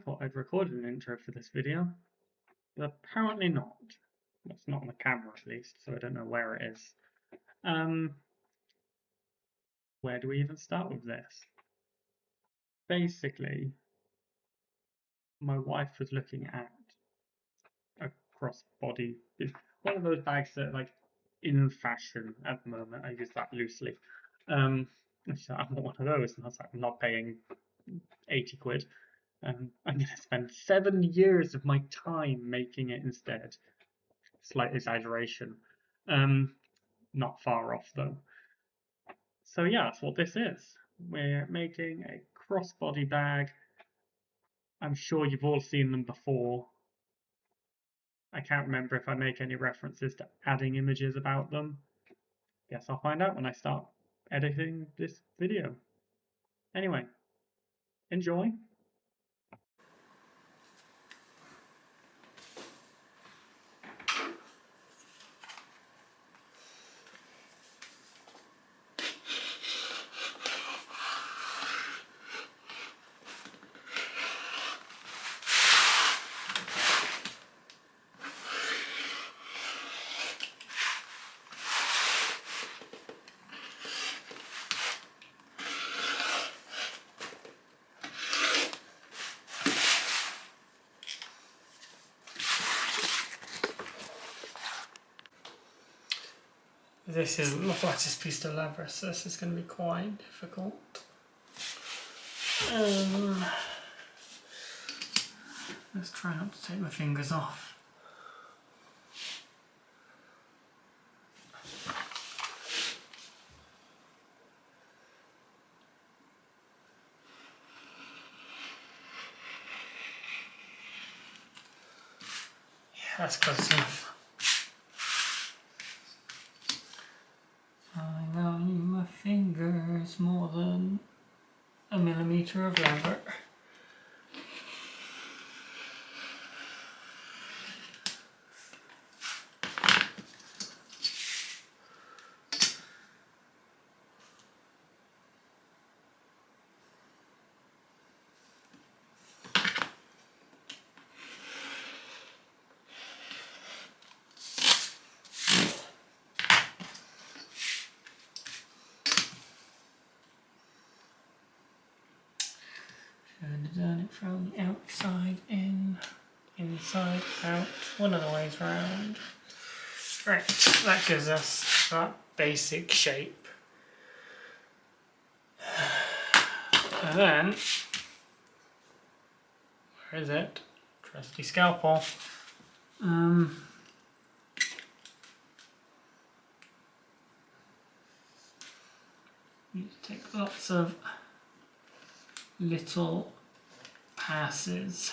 thought I'd recorded an intro for this video, but apparently not. Well, it's not on the camera at least, so I don't know where it is. Where do we even start with this? Basically, my wife was looking at a crossbody, one of those bags that are like in fashion at the moment. I use that loosely. So I want one of those, and I was like, I'm not paying 80 quid. I'm going to spend 7 years of my time making it instead. Slight exaggeration. Not far off though. So yeah, that's what this is. We're making a crossbody bag. I'm sure you've all seen them before. I can't remember if I make any references to adding images about them. Guess I'll find out when I start editing this video. Anyway, enjoy. This isn't the flattest piece of leather, so this is going to be quite difficult. Let's try not to take my fingers off. Yeah, that's close enough. I know my fingers more than a millimetre of leather. Should have done it from the outside in, inside out, one of the ways round. Right, that gives us that basic shape. And then, where is it? Trusty scalpel. You take lots of little passes.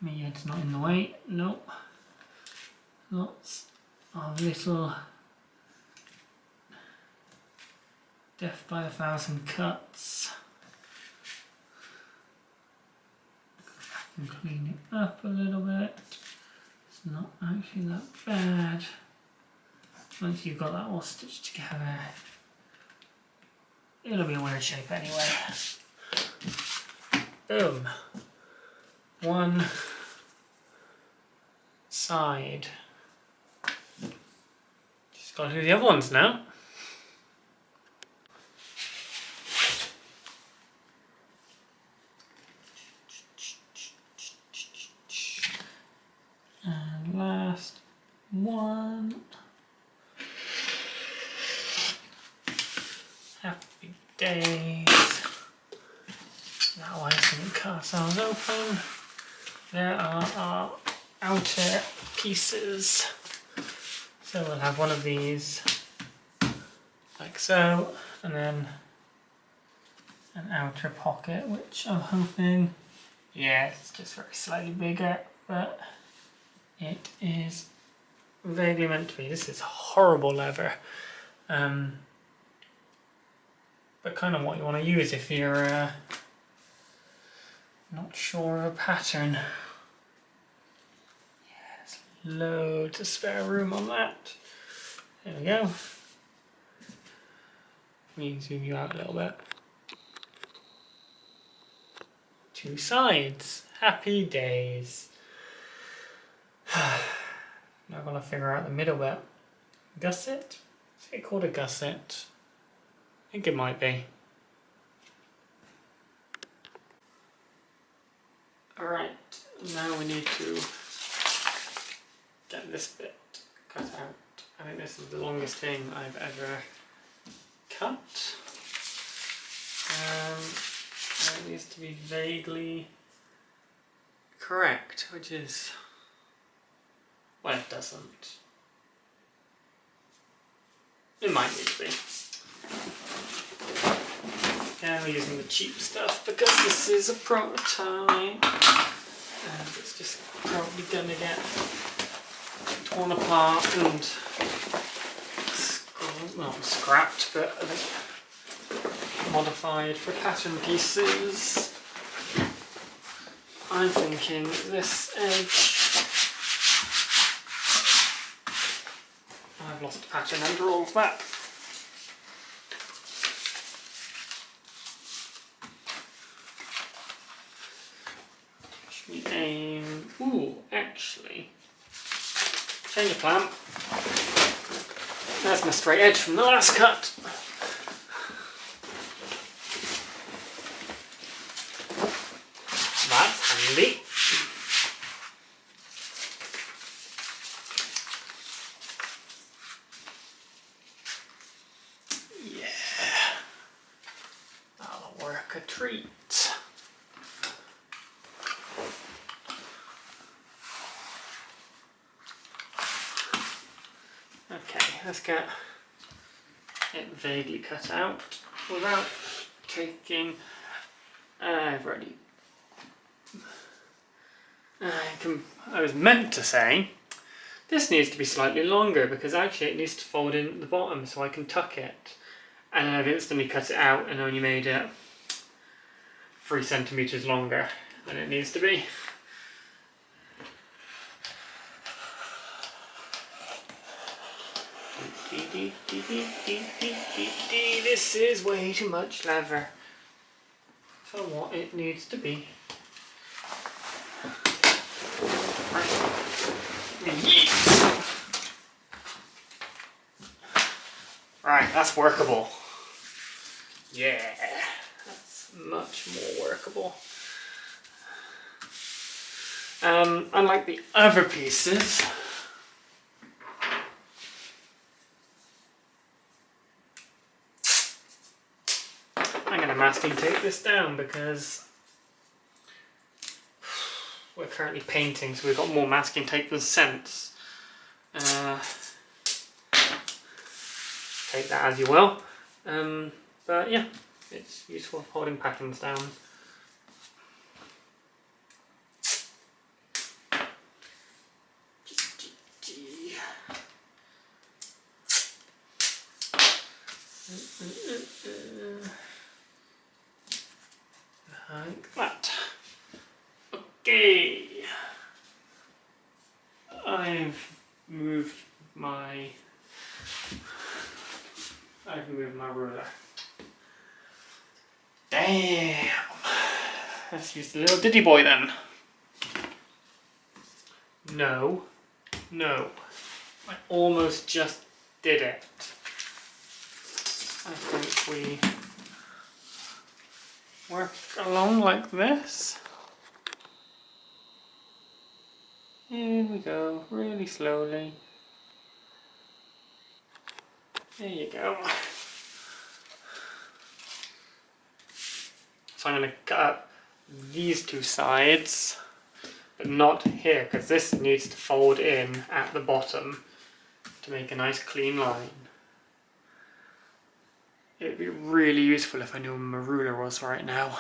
My head's not in the way, nope. Lots of little death by 1,000 cuts. And clean it up a little bit. It's not actually that bad. Once you've got that all stitched together, it'll be a weird shape anyway. Boom. One side. Just gotta do the other ones now. And last one. Happy days. That way so we cut ourselves open. There are our outer pieces. So we'll have one of these like so, and then an outer pocket, which I'm hoping, yeah, it's just very slightly bigger, but it is vaguely meant to be. This is horrible leather, but kind of what you want to use if you're not sure of a pattern. Yes, loads of spare room on that. There we go. Let me zoom you out a little bit. 2 sides. Happy days. Now I've got to figure out the middle bit. Gusset? Is it called a gusset? I think it might be. Alright, now we need to get this bit cut out. I think this is the longest thing I've ever cut. And it needs to be vaguely correct, which is... well, it doesn't. It might need to be. Yeah, we're using the cheap stuff because this is a prototype and it's just probably gonna get torn apart and not scrapped, but I think modified for pattern pieces. I'm thinking this edge. I've lost a pattern under all of that. Should we aim... ooh, actually, change of plan. There's my straight edge from the last cut. That's handy. A treat. Okay, let's get it vaguely cut out without taking... I've already... I was meant to say this needs to be slightly longer because actually it needs to fold in at the bottom so I can tuck it. And I've instantly cut it out and only made it 3 centimeters longer than it needs to be. This is way too much leather for what it needs to be. Right, that's workable. Yeah. Much more workable. Unlike the other pieces, I'm going to masking tape this down because we're currently painting, so we've got more masking tape than sense. Take that as you will. But yeah. It's useful for holding patterns down. Like that. Okay. I've moved my ruler. Damn! Let's use the little Diddy boy then. No. I almost just did it. I think we work along like this. Here we go, really slowly. There you go. So I'm going to cut up these 2 sides, but not here, because this needs to fold in at the bottom to make a nice clean line. It would be really useful if I knew where my ruler was right now.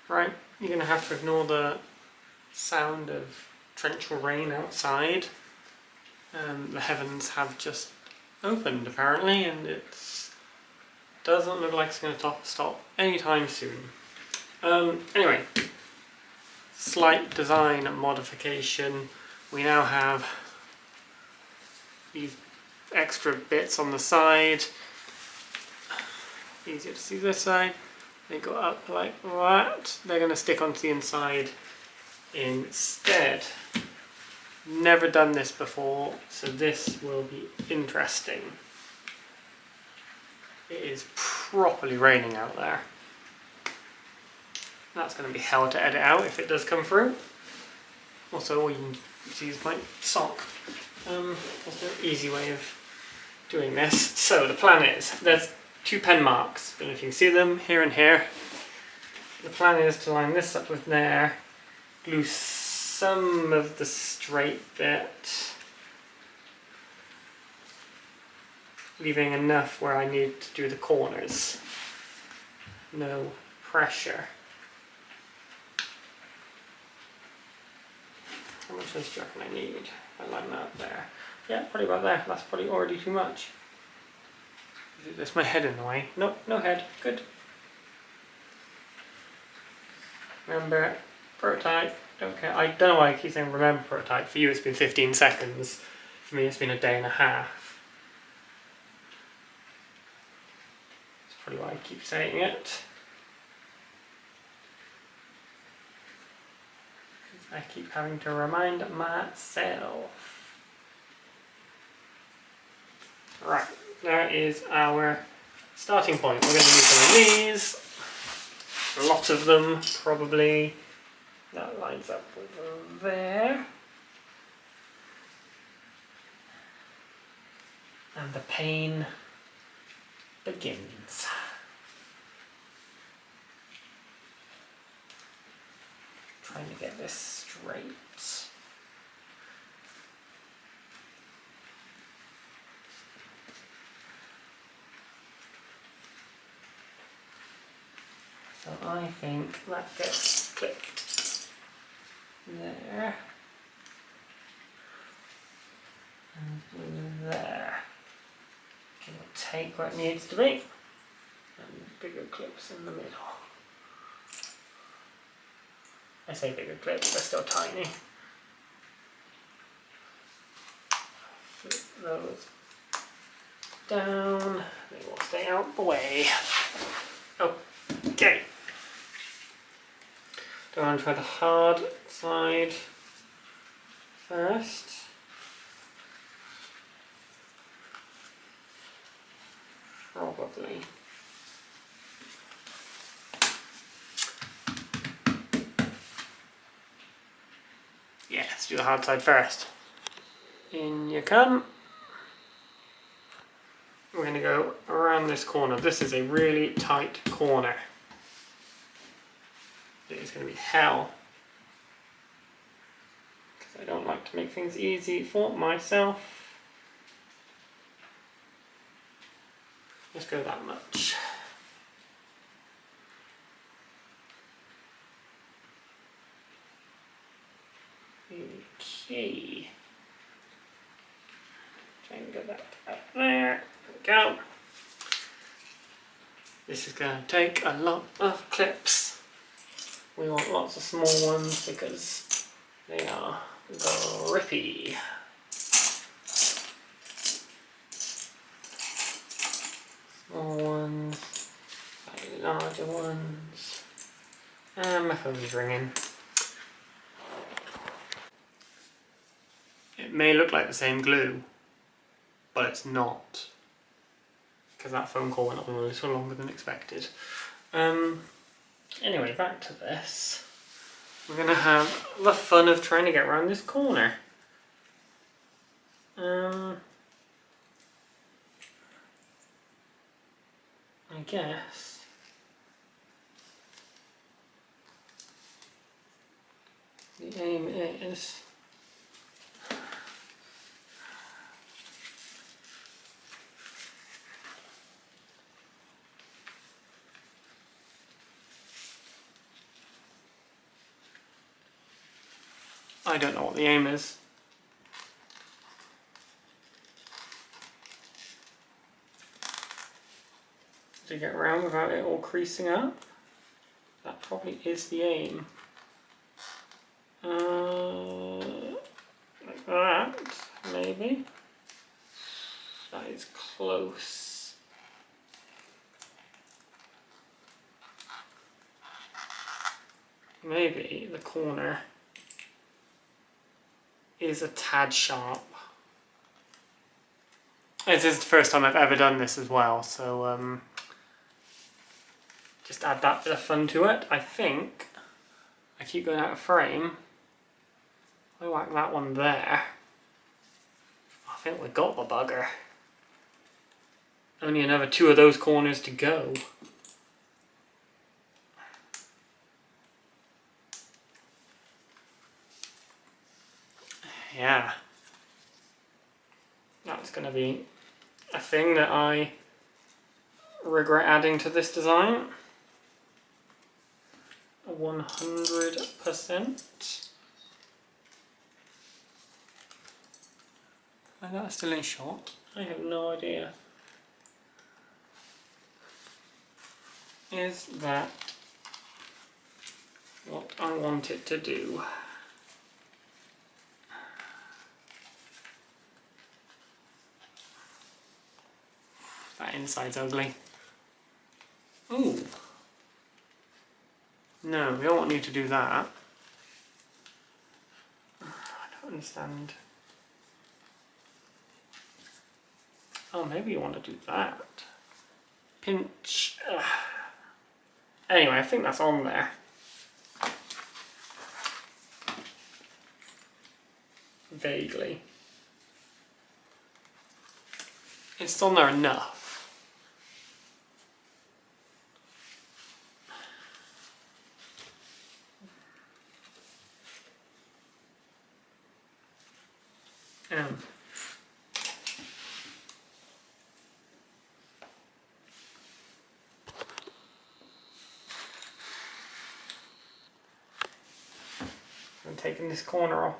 Right, you're going to have to ignore the sound of torrential rain outside. The heavens have just opened apparently, and it doesn't look like it's going to stop anytime soon. Anyway, slight design modification. We now have these extra bits on the side. easier to see this side. They go up like that. They're going to stick onto the inside instead. Never done this before, so this will be interesting. It is properly raining out there. That's going to be hell to edit out if it does come through. Also, all you can see is my sock. There's no easy way of doing this. So the plan is, there's 2 pen marks. I don't know if you can see them, here and here. The plan is to line this up with there, glue some of the straight bit, leaving enough where I need to do the corners. No pressure. How much of this do you reckon I need? I line that up there. Yeah, probably about there. That's probably already too much. There's my head in the way. Nope, no head. Good. Remember, prototype. Don't care. I don't know why I keep saying remember prototype. For you it's been 15 seconds. For me it's been a day and a half. That's probably why I keep saying it. I keep having to remind myself. Right, there is our starting point. We're going to use some of these. A lot of them, probably. That lines up with there. And the pain begins. Trying to get this straight. So I think that gets clipped there and there. Give or take where it needs to be, and bigger clips in the middle. I say bigger clips, they're still tiny. Flip those down, they will stay out the way. Okay. Do I want to try the hard side first? Probably. Yeah, let's do the hard side first. In you come. We're going to go around this corner. This is a really tight corner. It is going to be hell. Because I don't like to make things easy for myself. Let's go that much. Okay. Try and get that up there. There we go. This is going to take a lot of clips. We want lots of small ones because they are grippy. Small ones, slightly larger ones. And my phone's ringing. It may look like the same glue, but it's not. Because that phone call went on a little longer than expected. Anyway, back to this. We're going to have the fun of trying to get around this corner. I guess the aim is I don't know what the aim is. To get around without it all creasing up. That probably is the aim. Like that, maybe. That is close. maybe the corner is a tad sharp. This is the first time I've ever done this as well, so just add that bit of fun to it. I think I keep going out of frame. I whack that one there. I think we got the bugger. Only another 2 of those corners to go. Yeah. That's going to be a thing that I regret adding to this design. 100%. Is that still in shot? I have no idea. Is that what I want it to do? That inside's ugly. Ooh. No, we don't want you to do that. I don't understand. Oh, maybe you want to do that. Pinch. Anyway, I think that's on there. Vaguely. It's on there enough. I'm taking this corner off.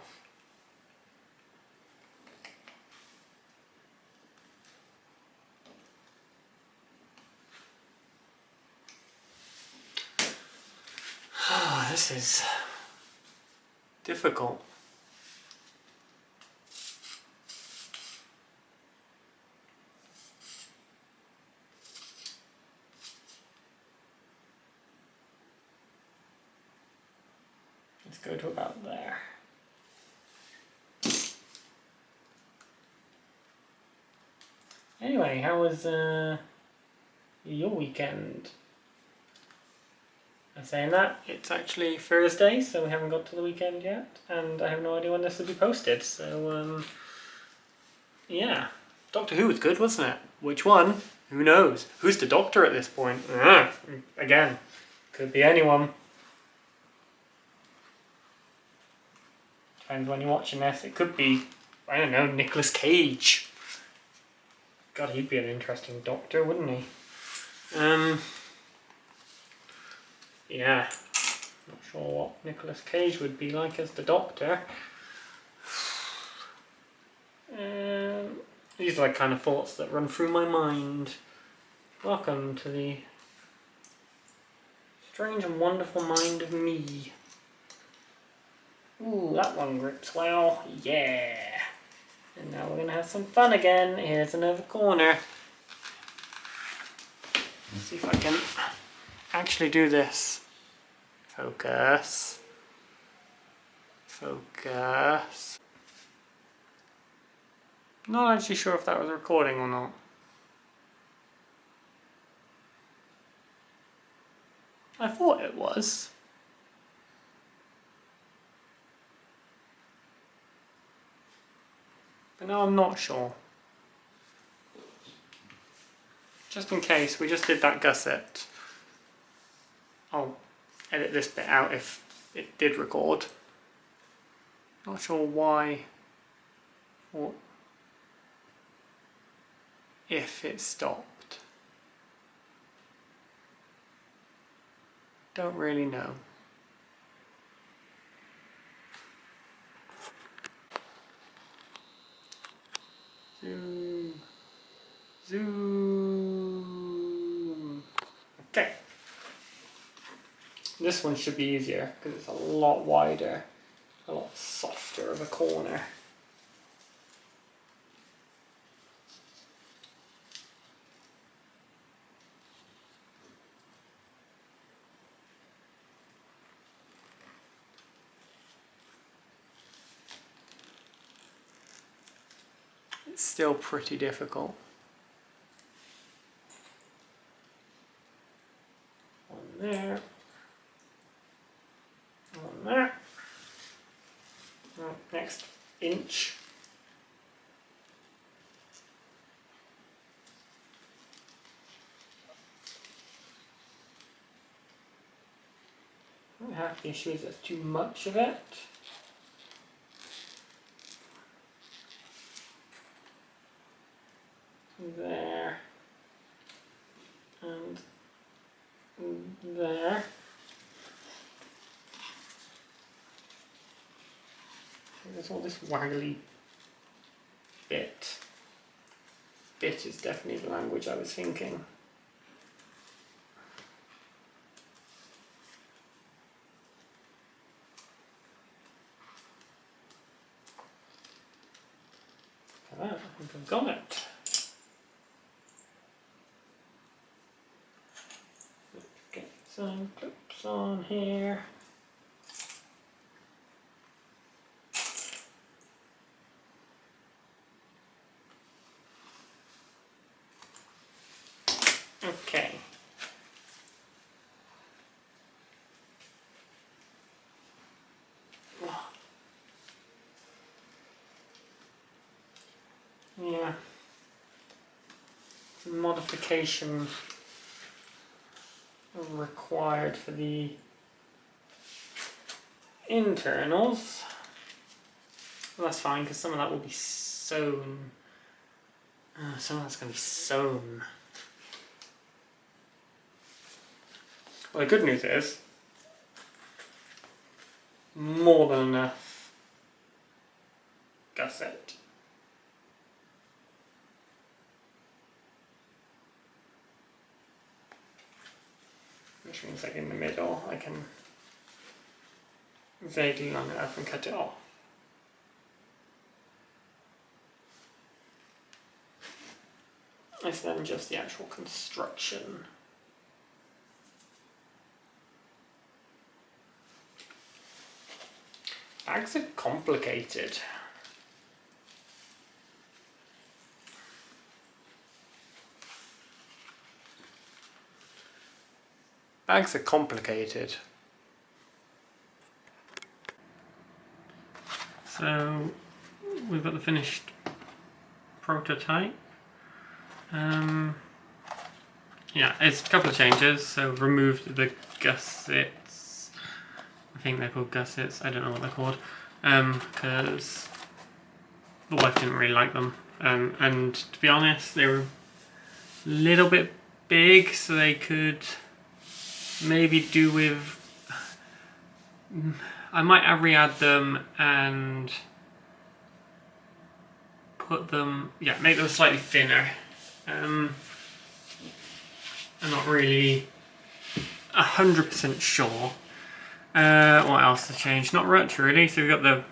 Oh, this is difficult. Let's go to about there. Anyway, how was your weekend? I'm saying that, it's actually Thursday, so we haven't got to the weekend yet, and I have no idea when this will be posted, so yeah. Doctor Who was good, wasn't it? Which one? Who knows? Who's the Doctor at this point? Again, could be anyone. Depends when you're watching this. It could be, I don't know, Nicolas Cage. God, he'd be an interesting Doctor, wouldn't he? Yeah. Not sure what Nicolas Cage would be like as the Doctor. These are the kind of thoughts that run through my mind. Welcome to the strange and wonderful mind of me. Ooh, that one grips well. Yeah. And now we're going to have some fun again. Here's another corner. Let's see if I can actually do this. Focus. Focus. Not actually sure if that was recording or not. I thought it was. But now I'm not sure. Just in case, we just did that gusset. I'll edit this bit out if it did record. Not sure why or if it stopped. Don't really know. Zoom. Zoom. Okay. This one should be easier because it's a lot wider, a lot softer of a corner. it's still pretty difficult. One there. One there. Next inch. Half the issue is there's too much of it. There. And there. There's all this waggly bit. Bit is definitely the language I was thinking. I think I've got it. Let's get some clips on here. Okay. Yeah. Some modification required for the internals. Well, that's fine because some of that will be sewn. Some of that's going to be sewn. Well, the good news is more than enough gusset. Which means like in the middle I can vaguely line it up and cut it off. It's then just the actual construction. Bags are complicated. Bags are complicated. So we've got the finished prototype. Yeah, it's a couple of changes. So removed the gussets. I think they're called gussets. I don't know what they're called. Because the wife didn't really like them. And to be honest, they were a little bit big, so they could maybe do with. I might re-add them and put them. Yeah, make them slightly thinner. I'm not really 100% sure. What else to change? Not much really. So we've got the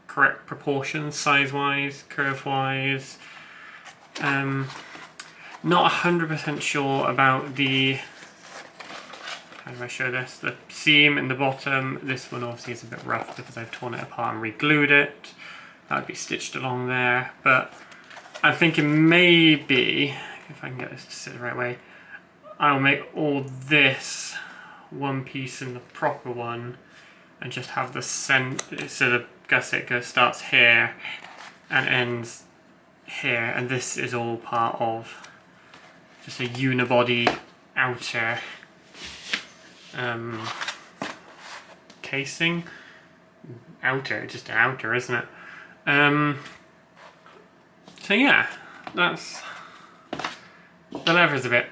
correct proportions, size-wise, curve-wise. Not 100% sure about the. How do I show this? The seam in the bottom. This one obviously is a bit rough because I've torn it apart and re-glued it. That would be stitched along there, but I'm thinking maybe, if I can get this to sit the right way, I'll make all this one piece in the proper one and just have the center, so the gusset starts here and ends here, and this is all part of just a unibody outer casing. Outer, just an outer, isn't it? So yeah, that's the leather's a bit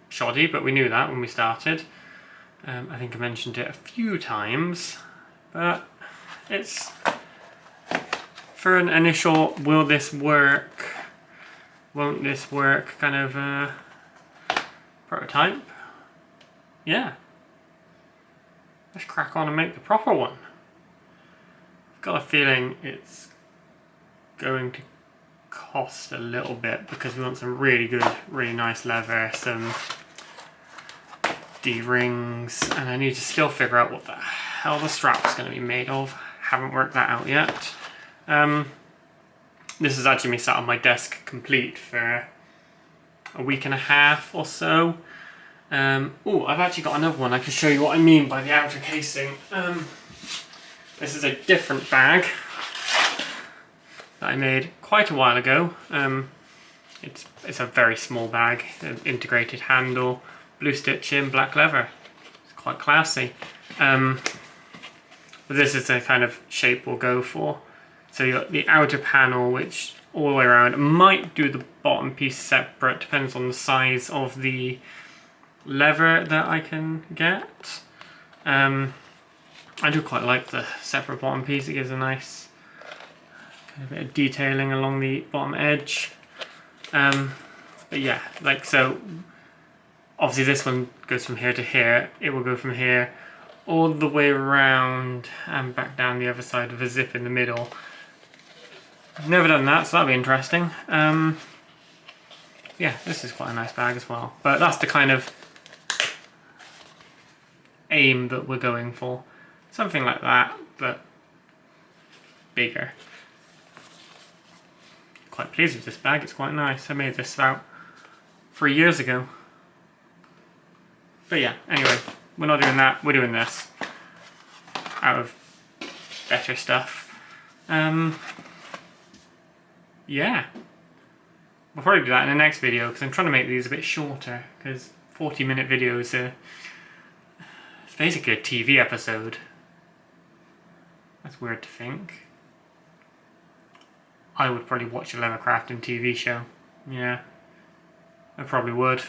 shoddy, but we knew that when we started. I think I mentioned it a few times, but it's for an initial will this work, won't this work kind of prototype. Yeah, let's crack on and make the proper one. I've got a feeling it's going to cost a little bit because we want some really good, really nice leather, some D-rings, and I need to still figure out what the hell the strap's going to be made of. Haven't worked that out yet. This has actually been sat on my desk complete for a week and a half or so. Oh, I've actually got another one. I can show you what I mean by the outer casing. This is a different bag that I made quite a while ago. It's a very small bag, an integrated handle, blue stitching, black leather. It's quite classy. But this is the kind of shape we'll go for. So you've got the outer panel, which all the way around. I might do the bottom piece separate, depends on the size of the leather that I can get. I do quite like the separate bottom piece. It gives a nice kind of bit of detailing along the bottom edge. But yeah, like so, obviously this one goes from here to here. It will go from here all the way around and back down the other side with a zip in the middle. I've never done that, so that'll be interesting. Yeah, this is quite a nice bag as well. But that's the kind of aim that we're going for. Something like that, but bigger. Quite pleased with this bag, it's quite nice. I made this about 3 years ago. But yeah, anyway, we're not doing that, we're doing this. Out of better stuff. Yeah. We'll probably do that in the next video, because I'm trying to make these a bit shorter, because 40-minute videos are... It's basically a TV episode. That's weird to think. I would probably watch a Leather Crafting TV show. Yeah, I probably would.